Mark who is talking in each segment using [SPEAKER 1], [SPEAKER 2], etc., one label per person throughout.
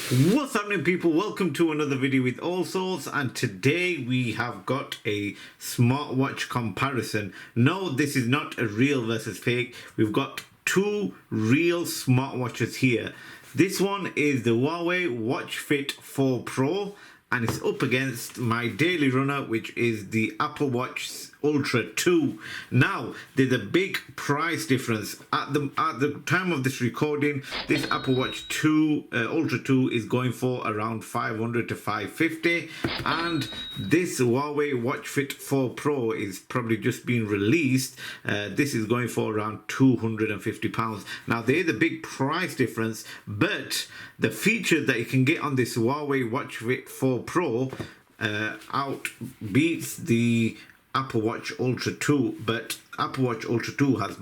[SPEAKER 1] What's happening, people? Welcome to another video with Allsortzz, and today we have got a smartwatch comparison. No, this is not a real versus fake. We've got two real smartwatches here. This one is the Huawei Watch Fit 4 Pro, and it's up against my daily runner, which is the Apple Watch Ultra 2. Now, there's a big price difference. At the time of this recording, this Apple Watch 2 Ultra 2 is going for around 500 to 550, and this Huawei Watch Fit 4 Pro is probably just being released. This is going for around £250. Now, there is a big price difference, but the features that you can get on this Huawei Watch Fit 4 Pro outbeats the Apple Watch Ultra 2, but Apple Watch Ultra 2 has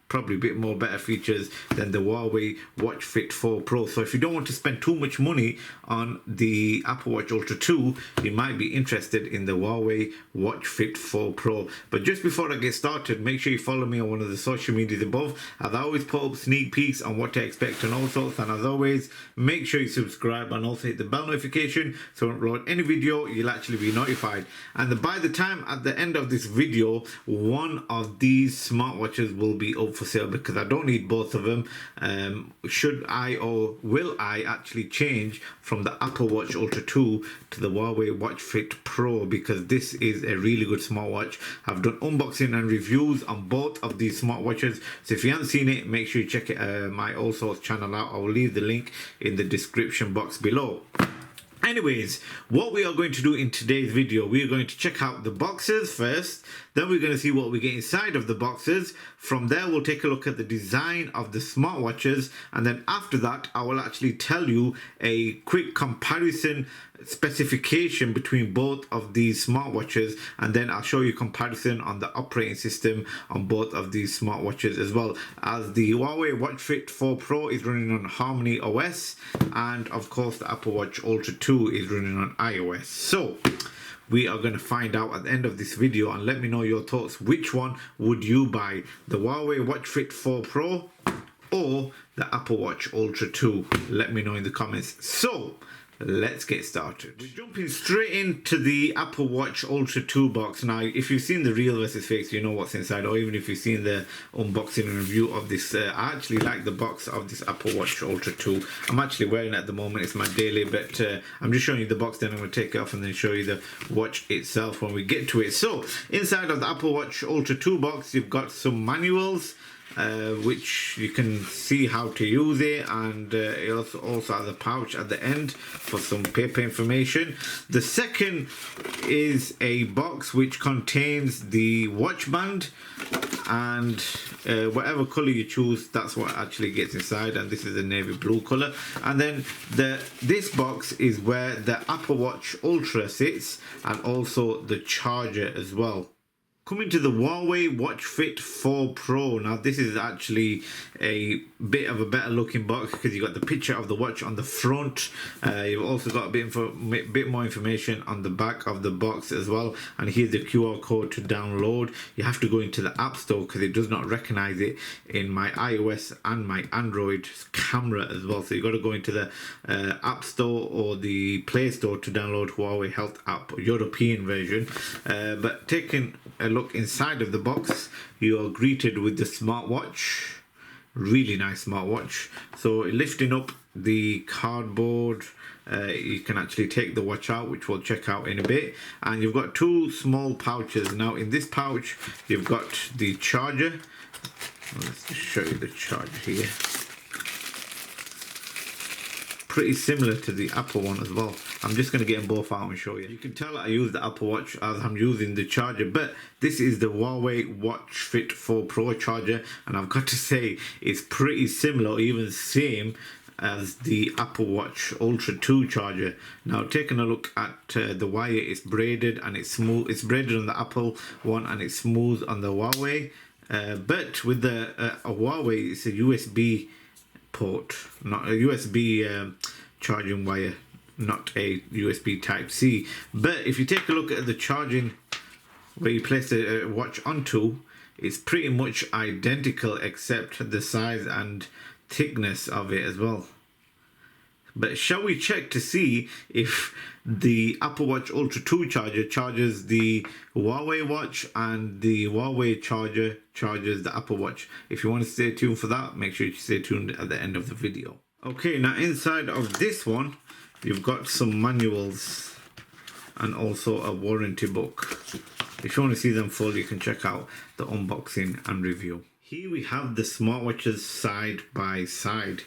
[SPEAKER 1] probably a bit more better features than the Huawei Watch Fit 4 Pro. So if you don't want to spend too much money on the Apple Watch Ultra 2, you might be interested in the Huawei Watch Fit 4 Pro. But just before I get started, make sure you follow me on one of the social medias above, as I always put up sneak peeks on what to expect and all sorts. And as always, make sure you subscribe and also hit the bell notification so when I upload any video, you'll actually be notified. And by the time at the end of this video, one of these smartwatches will be up for sale, because I don't need both of them. Should I, or will I actually change from the Apple Watch Ultra 2 to the Huawei Watch Fit Pro, because this is a really good smartwatch. I've done unboxing and reviews on both of these smartwatches, so if you haven't seen it, make sure you check it, my Allsortzz channel out. I will leave the link in the description box below. Anyways, what we are going to do in today's video, we are going to check out the boxes first, then we're going to see what we get inside of the boxes. From there, we'll take a look at the design of the smartwatches, and then after that, I will actually tell you a quick comparison specification between both of these smartwatches, and then I'll show you comparison on the operating system on both of these smartwatches as well, as the Huawei Watch Fit 4 Pro is running on Harmony OS, and of course the Apple Watch Ultra 2 is running on iOS. So we are going to find out at the end of this video, and let me know your thoughts. Which one would you buy, the Huawei Watch Fit 4 Pro or the Apple Watch Ultra 2? Let me know in the comments. So let's get started. We're jumping straight into the Apple Watch Ultra 2 box. Now, if you've seen the real versus fakes, you know what's inside, or even if you've seen the unboxing and review of this, I actually like the box of this Apple Watch Ultra 2. I'm actually wearing it at the moment, it's my daily, but I'm just showing you the box, then I'm going to take it off and then show you the watch itself when we get to it. So, inside of the Apple Watch Ultra 2 box, you've got some manuals, which you can see how to use it, and it also has a pouch at the end for some paper information. The second is a box which contains the watch band, and whatever color you choose, that's what actually gets inside, and this is a navy blue color. And then this box is where the Apple Watch Ultra sits, and also the charger as well. Coming to the Huawei Watch Fit 4 Pro. Now, this is actually a bit of a better looking box, because you've got the picture of the watch on the front. You've also got a bit more information on the back of the box as well. And here's the QR code to download. You have to go into the App Store because it does not recognize it in my iOS and my Android camera as well. So you've got to go into the App Store or the Play Store to download Huawei Health app, European version. But taking a look inside of the box, you are greeted with the smartwatch. Really nice smartwatch. So lifting up the cardboard, you can actually take the watch out, which we'll check out in a bit. And you've got two small pouches. Now, in this pouch, you've got the charger. Let's just show you the charger here. Pretty similar to the Apple one as well. I'm just going to get them both out and show you. You can tell I use the Apple Watch as I'm using the charger, but this is the Huawei Watch Fit 4 Pro charger, and I've got to say it's pretty similar, even same as the Apple Watch Ultra 2 charger. Now, taking a look at the wire, it's braided and it's smooth. It's braided on the Apple one and it's smooth on the Huawei. But with the Huawei, it's a USB port, not a USB charging wire, not a USB type C. But if you take a look at the charging where you place the watch onto, it's pretty much identical except the size and thickness of it as well. But shall we check to see if the Apple Watch Ultra 2 charger charges the Huawei watch and the Huawei charger charges the Apple Watch? If you want to stay tuned for that, make sure you stay tuned at the end of the video. Okay, now inside of this one, you've got some manuals and also a warranty book. If you want to see them full, you can check out the unboxing and review. Here we have the smartwatches side by side.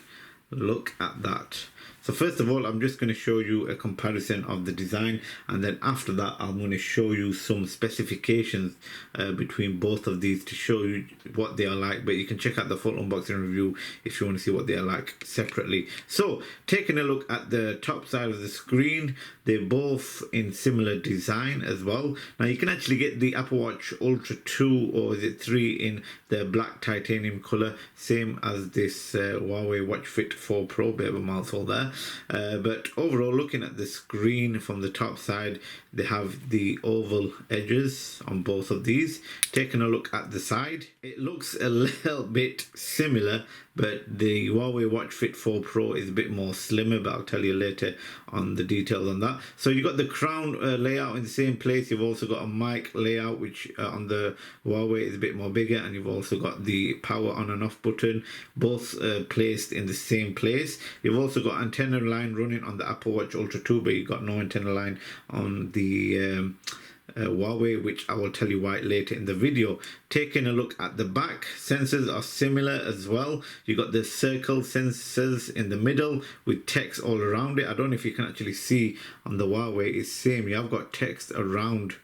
[SPEAKER 1] Look at that. So first of all, I'm just going to show you a comparison of the design, and then after that I'm going to show you some specifications between both of these to show you what they are like. But you can check out the full unboxing review if you want to see what they are like separately. So taking a look at the top side of the screen, they're both in similar design as well. Now you can actually get the Apple Watch Ultra 2 or is it 3 in the black titanium color, same as this Huawei Watch Fit 4 Pro. Bit of a mouthful there. But overall, looking at the screen from the top side, they have the oval edges on both of these. Taking a look at the side, it looks a little bit similar, but the Huawei Watch Fit 4 Pro is a bit more slimmer, but I'll tell you later on the details on that. So you've got the crown layout in the same place. You've also got a mic layout, which on the Huawei is a bit more bigger, and you've also got the power on and off button, both placed in the same place. You've also got antenna line running on the Apple Watch Ultra 2, but you've got no antenna line on the Huawei, which I will tell you why later in the video. Taking a look at the back, sensors are similar as well. You got the circle sensors in the middle with text all around it. I don't know if you can actually see on the Huawei, it's same. You have got text around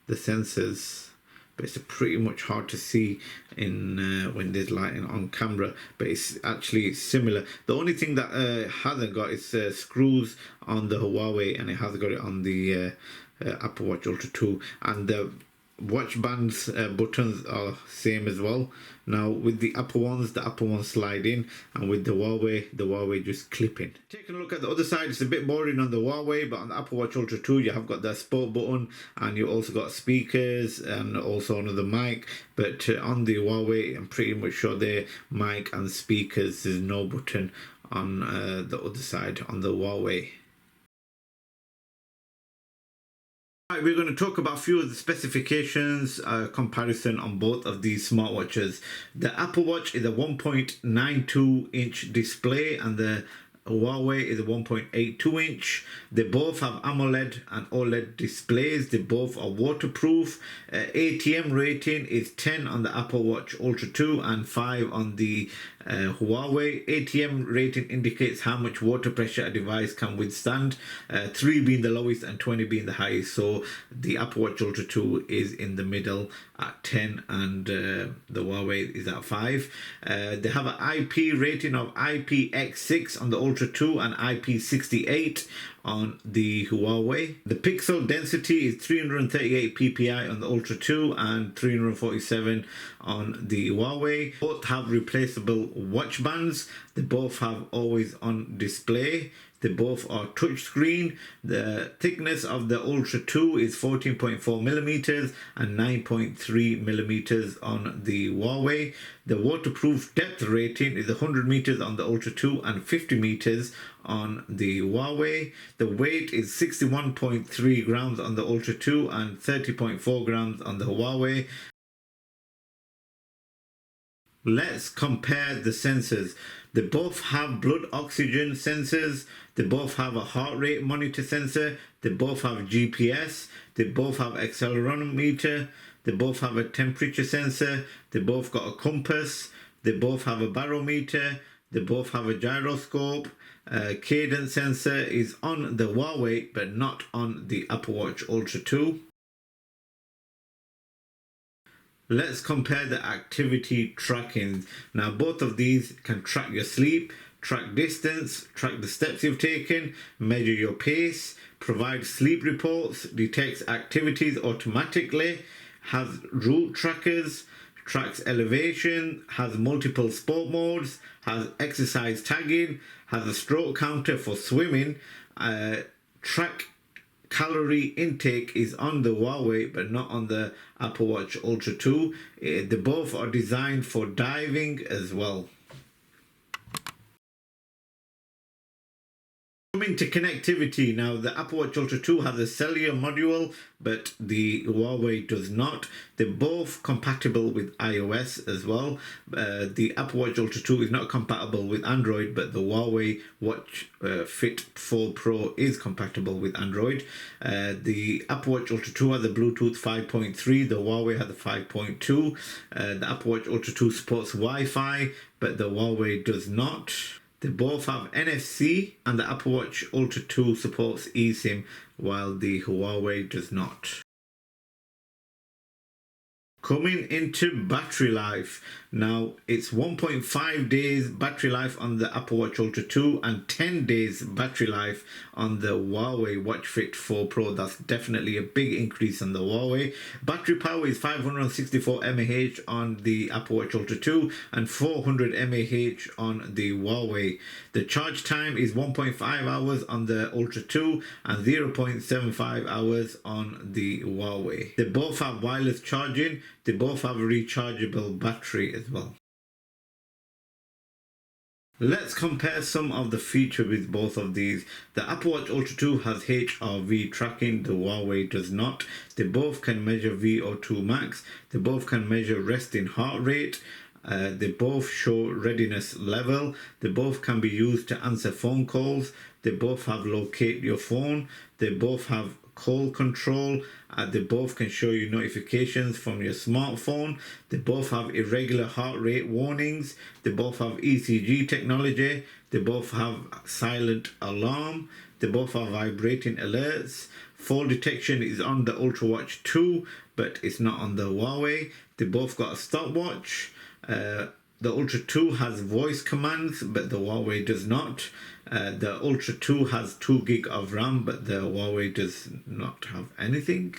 [SPEAKER 1] the sensors, but it's pretty much hard to see in when there's lighting on camera, but it's actually similar. The only thing that hasn't got is screws on the Huawei, and it has got it on the Apple Watch Ultra 2, and the watch bands buttons are same as well. Now with the Apple ones slide in, and with the Huawei just clip in. Taking a look at the other side, it's a bit boring on the Huawei, but on the Apple Watch Ultra 2 you have got the sport button, and you also got speakers and also another mic. But on the Huawei, I'm pretty much sure their mic and speakers, there's no button on the other side on the Huawei. Right, we're going to talk about a few of the specifications, comparison on both of these smartwatches. The Apple Watch is a 1.92 inch display, and the Huawei is a 1.82 inch. They both have AMOLED and OLED displays. They both are waterproof. ATM rating is 10 on the Apple Watch Ultra 2 and 5 on the Huawei. ATM rating indicates how much water pressure a device can withstand, 3 being the lowest and 20 being the highest. So the Apple Watch Ultra 2 is in the middle at 10, and the Huawei is at 5. They have an IP rating of IPX6 on the Ultra 2 and IP68 on the Huawei. The pixel density is 338 ppi on the Ultra 2 and 347 on the Huawei. Both have replaceable watch bands. They both have always on display. They both are touchscreen. The thickness of the Ultra 2 is 14.4 millimeters and 9.3 millimeters on the Huawei. The waterproof depth rating is 100 meters on the Ultra 2 and 50 meters on the Huawei. The weight is 61.3 grams on the Ultra 2 and 30.4 grams on the Huawei. Let's compare the sensors. They both have blood oxygen sensors. They both have a heart rate monitor sensor. They both have GPS. They both have accelerometer. They both have a temperature sensor. They both got a compass. They both have a barometer. They both have a gyroscope. Cadence sensor is on the Huawei but not on the Apple Watch Ultra 2. Let's compare the activity tracking. Now both of these can track your sleep, track distance, track the steps you've taken, measure your pace, provide sleep reports, detects activities automatically, has route trackers, tracks elevation, has multiple sport modes, has exercise tagging, has a stroke counter for swimming, track calorie intake is on the Huawei but not on the Apple Watch Ultra 2. They both are designed for diving as well. Coming to connectivity now, the Apple Watch Ultra 2 has a cellular module, but the Huawei does not. They're both compatible with iOS as well. The Apple Watch Ultra 2 is not compatible with Android, but the Huawei Watch Fit 4 Pro is compatible with Android. The Apple Watch Ultra 2 has a Bluetooth 5.3, the Huawei has a 5.2. The Apple Watch Ultra 2 supports Wi-Fi, but the Huawei does not. They both have NFC, and the Apple Watch Ultra 2 supports eSIM, while the Huawei does not. Coming into battery life. Now, it's 1.5 days battery life on the Apple Watch Ultra 2 and 10 days battery life on the Huawei Watch Fit 4 Pro. That's definitely a big increase on the Huawei. Battery power is 564 mAh on the Apple Watch Ultra 2 and 400 mAh on the Huawei. The charge time is 1.5 hours on the Ultra 2 and 0.75 hours on the Huawei. They both have wireless charging. They both have a rechargeable battery as well. Let's compare some of the features with both of these. The Apple Watch Ultra 2 has HRV tracking, the Huawei does not. They both can measure VO2 max. They both can measure resting heart rate. They both show readiness level. They both can be used to answer phone calls. They both have locate your phone. They both have call control. They both can show you notifications from your smartphone. They both have irregular heart rate warnings. They both have ECG technology. They both have silent alarm. They both have vibrating alerts. Fall detection is on the Ultra Watch 2, but it's not on the Huawei. They both got a stopwatch. The Ultra 2 has voice commands, but the Huawei does not. The Ultra 2 has 2 gig of RAM, but the Huawei does not have anything.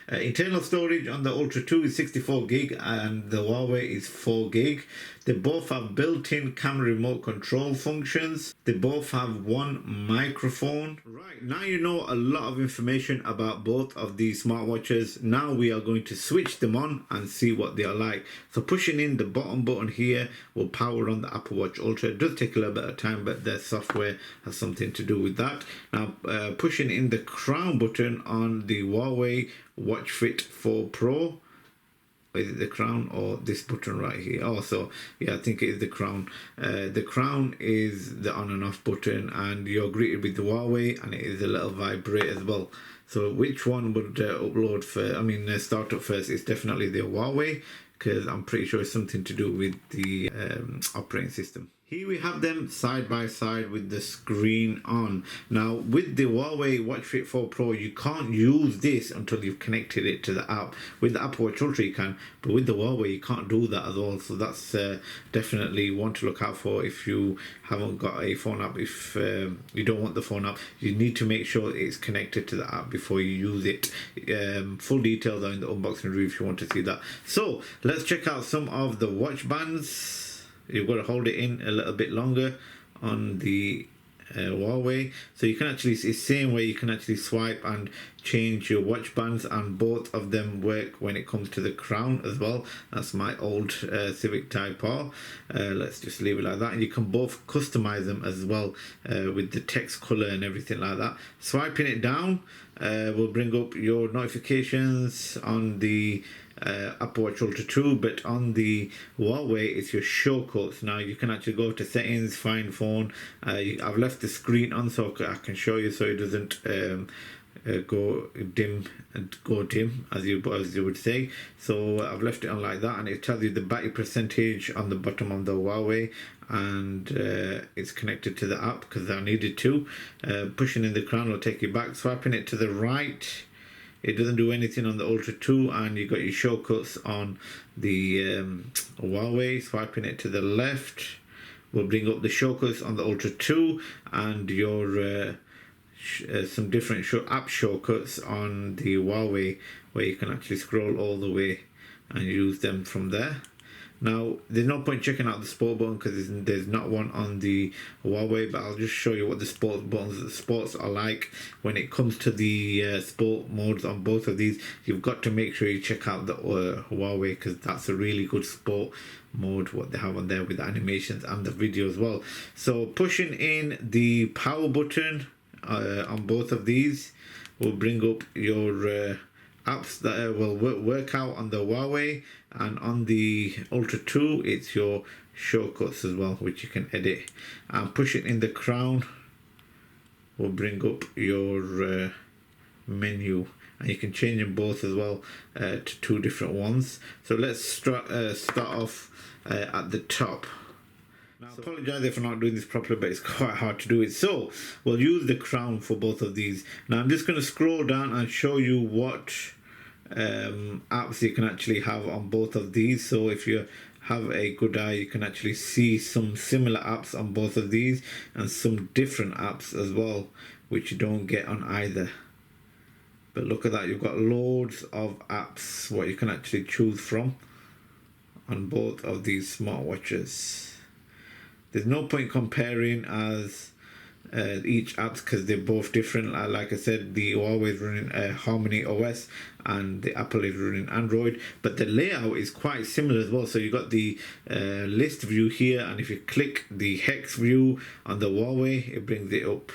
[SPEAKER 1] Internal storage on the Ultra 2 is 64 gig and the Huawei is 4 gig. They both have built-in camera remote control functions. They both have one microphone. Right, now you know a lot of information about both of these smartwatches. Now we are going to switch them on and see what they are like. So pushing in the bottom button here will power on the Apple Watch Ultra. It does take a little bit of time, but the software has something to do with that. Now pushing in the crown button on the Huawei Watch Fit 4 Pro. Is it the crown or this button right here? Oh, so yeah, I think it is the crown. The crown is the on and off button, and you're greeted with the Huawei, and it is a little vibrate as well. So which one would upload first? I mean, start up first? It's definitely the Huawei, because I'm pretty sure it's something to do with the operating system. Here we have them side by side with the screen on. Now with the Huawei Watch Fit 4 Pro, you can't use this until you've connected it to the app. With the Apple Watch Ultra you can, but with the Huawei you can't do that as well. So that's definitely one to look out for if you haven't got a phone app. If you don't want the phone app, you need to make sure it's connected to the app before you use it. Full details are in the unboxing review if you want to see that. So let's check out some of the watch bands. You've got to hold it in a little bit longer on the Huawei, so you can actually, it's the same way you can actually swipe and change your watch bands, and both of them work when it comes to the crown as well. That's my old Civic Type R. Let's just leave it like that, and you can both customize them as well with the text color and everything like that. Swiping it down will bring up your notifications on the Apple Watch Ultra 2, but on the Huawei it's your shortcuts. Now you can actually go to settings, find phone. I've left the screen on so I can show you so it doesn't go dim as you would say. So I've left it on like that, and it tells you the battery percentage on the bottom of the Huawei, and it's connected to the app because I needed to. Pushing in the crown will take you back. Swiping it to the right, it doesn't do anything on the Ultra 2, and you got your shortcuts on the Huawei. Swiping it to the left will bring up the shortcuts on the Ultra 2 and your some different app shortcuts on the Huawei, where you can actually scroll all the way and use them from there. Now there's no point checking out the sport button because there's not one on the Huawei, but I'll just show you what the sports buttons, the sports are like. When it comes to the sport modes on both of these, you've got to make sure you check out the Huawei, because that's a really good sport mode, what they have on there with the animations and the video as well. So pushing in the power button on both of these will bring up your apps that will work out on the Huawei, and on the Ultra 2 it's your shortcuts as well, which you can edit. And pushing in the crown will bring up your menu, and you can change them both as well to two different ones. So let's start off at the top. Now, I apologize if I'm not doing this properly, but it's quite hard to do it. So we'll use the crown for both of these. Now I'm just going to scroll down and show you what apps you can actually have on both of these. So if you have a good eye, you can actually see some similar apps on both of these, and some different apps as well, which you don't get on either. But look at that, you've got loads of apps what you can actually choose from on both of these smartwatches. There's no point comparing as each apps, because they're both different. Like I said, the Huawei is running Harmony OS and the Apple is running Android, but the layout is quite similar as well. So you got the list view here, and if you click the hex view on the Huawei, it brings it up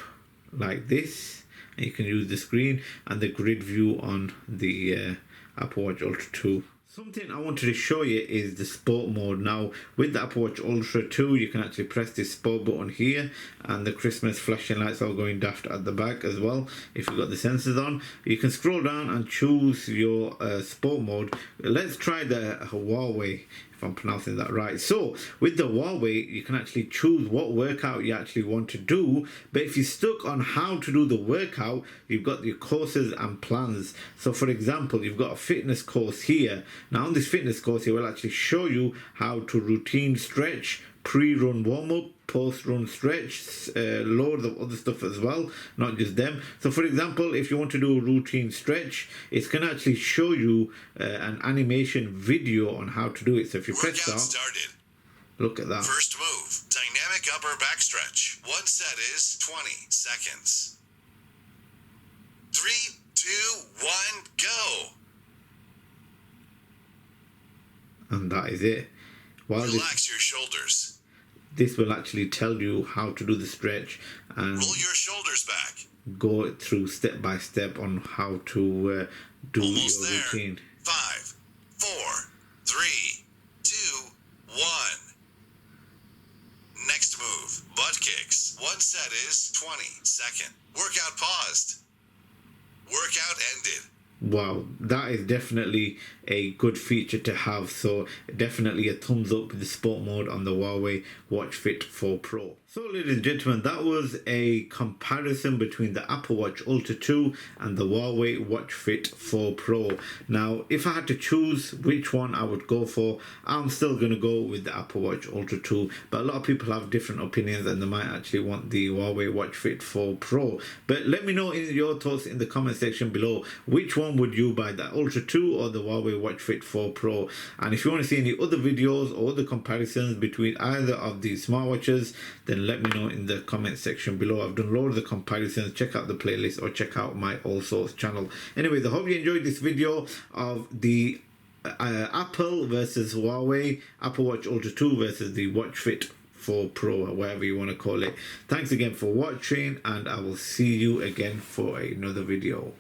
[SPEAKER 1] like this, and you can use the screen, and the grid view on the Apple Watch Ultra 2. Something I wanted to show you is the sport mode. Now with the Apple Watch Ultra 2, you can actually press this sport button here, and the Christmas flashing lights are going daft at the back as well. If you've got the sensors on, you can scroll down and choose your sport mode. Let's try the Huawei, if I'm pronouncing that right. So with the Huawei, you can actually choose what workout you actually want to do, but if you're stuck on how to do the workout, you've got your courses and plans. So for example, you've got a fitness course here. Now on this fitness course, it will actually show you how to routine stretch, pre-run warm-up, post-run stretch, loads of other stuff as well, not just them. So for example, if you want to do a routine stretch, it's going to actually show you an animation video on how to do it. So if you press start, started. Look at that.
[SPEAKER 2] First move, dynamic upper back stretch. One set is 20 seconds. 3, 2, 1, go.
[SPEAKER 1] And that is it.
[SPEAKER 2] Relax your shoulders.
[SPEAKER 1] This will actually tell you how to do the stretch and
[SPEAKER 2] roll your shoulders back.
[SPEAKER 1] Go through step by step on how to do
[SPEAKER 2] almost
[SPEAKER 1] your
[SPEAKER 2] there.
[SPEAKER 1] routine.
[SPEAKER 2] 5, 4, 3, 2, 1. Next move, butt kicks. One set is 20 seconds. Workout paused. Workout ended.
[SPEAKER 1] Wow, that is definitely a good feature to have. So definitely a thumbs up with the sport mode on the Huawei Watch Fit 4 Pro. So ladies and gentlemen, that was a comparison between the Apple Watch Ultra 2 and the Huawei Watch Fit 4 Pro. Now, if I had to choose which one I would go for, I'm still going to go with the Apple Watch Ultra 2. But a lot of people have different opinions, and they might actually want the Huawei Watch Fit 4 Pro. But let me know your thoughts in the comment section below. Which one would you buy, the Ultra 2 or the Huawei Watch Fit 4 Pro? And if you want to see any other videos or other comparisons between either of these smartwatches, then let me know in the comment section below. I've done loads of comparisons. Check out the playlist or check out my Allsortzz channel. Anyways, I hope you enjoyed this video of the Apple versus Huawei, Apple Watch Ultra 2 versus the Watch Fit 4 Pro, or whatever you want to call it. Thanks again for watching, and I will see you again for another video.